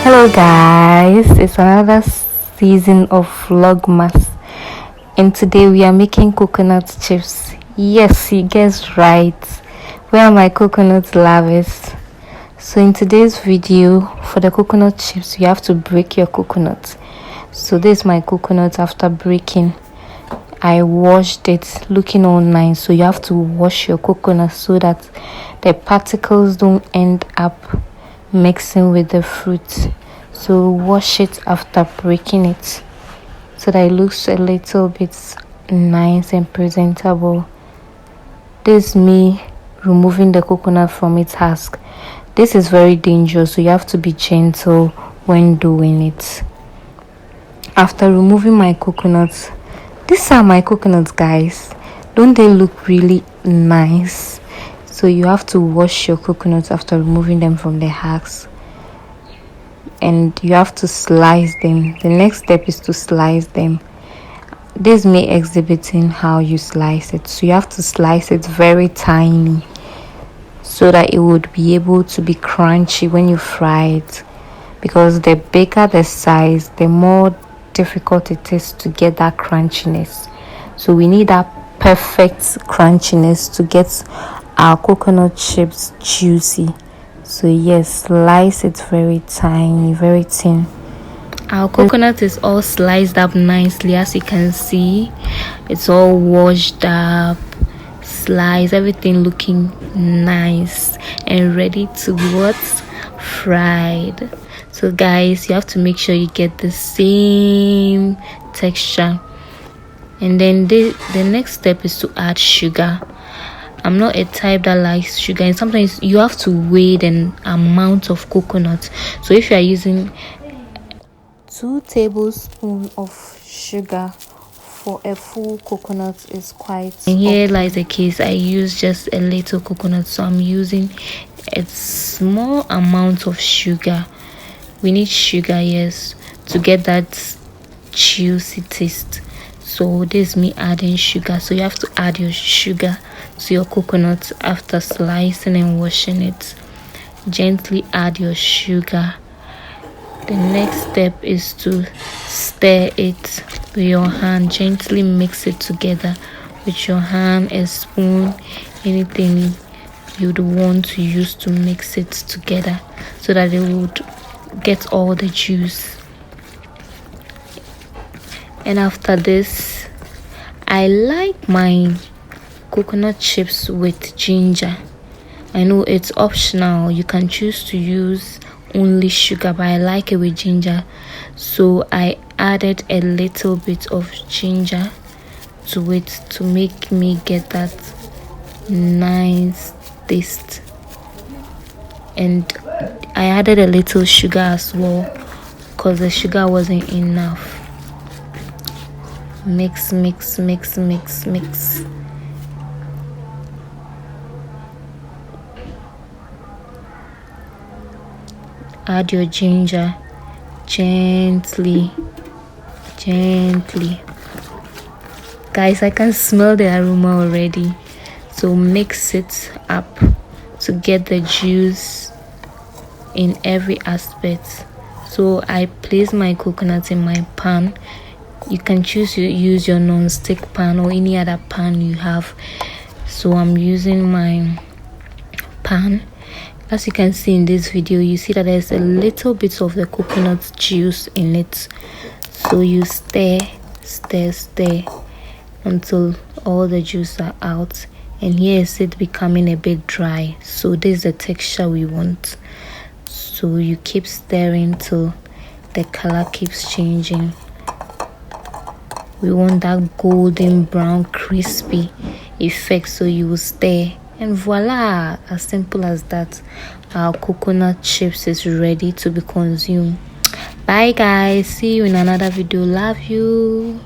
Hello guys, it's another season of vlogmas, and today we are making coconut chips. Yes, you guessed right. Where are my coconut lovers? So in today's video, for the coconut chips, you have to break your coconut. So this is my coconut. After breaking, I washed it looking all nice. So you have to wash your coconut so that the particles don't end up mixing with the fruit. So wash it after breaking it so that it looks a little bit nice and presentable. This is me removing the coconut from its husk. This is very dangerous, so you have to be gentle when doing it. After removing my coconuts, these are my coconuts, guys. Don't they look really nice? So you have to wash your coconuts after removing them from the husk, and you have to slice them. The next step is to slice them. This is me exhibiting how you slice it. So you have to slice it very tiny so that it would be able to be crunchy when you fry it, because the bigger the size, the more difficult it is to get that crunchiness. So we need that perfect crunchiness to get our coconut chips juicy. So yes, slice it very tiny, very thin. Our coconut is all sliced up nicely. As you can see, it's all washed up, sliced, everything looking nice and ready to be what? Fried. So guys, you have to make sure you get the same texture. And then the next step is to add sugar. I'm not a type that likes sugar, and sometimes you have to weigh the amount of coconut. So if you are using 2 tablespoons of sugar for a full coconut is quite and here lies the case. I use just a little coconut, so I'm using a small amount of sugar. We need sugar, yes, to get that juicy taste. So this is me adding sugar. So you have to add your sugar to your coconut after slicing and washing it. Gently add your sugar. The next step is to stir it with your hand. Gently mix it together with your hand, a spoon, anything you'd want to use to mix it together so that it would get all the juice. And after this, I like my coconut chips with ginger. I know it's optional, you can choose to use only sugar, but I like it with ginger, so I added a little bit of ginger to it to make me get that nice taste. And I added a little sugar as well because the sugar wasn't enough. Mix, mix, mix, mix, mix. Add your ginger gently. Guys, I can smell the aroma already. So mix it up to get the juice in every aspect. So I place my coconut in my pan. You can choose to use your non-stick pan or any other pan you have. So I'm using my pan. As you can see in this video, you see that there's a little bit of the coconut juice in it. So you stir until all the juice are out. And here is it becoming a bit dry. So this is the texture we want. So you keep stirring till the color keeps changing. We want that golden brown crispy effect, so you will stir, and voila, as simple as that, our coconut chips is ready to be consumed. Bye guys, see you in another video. Love you.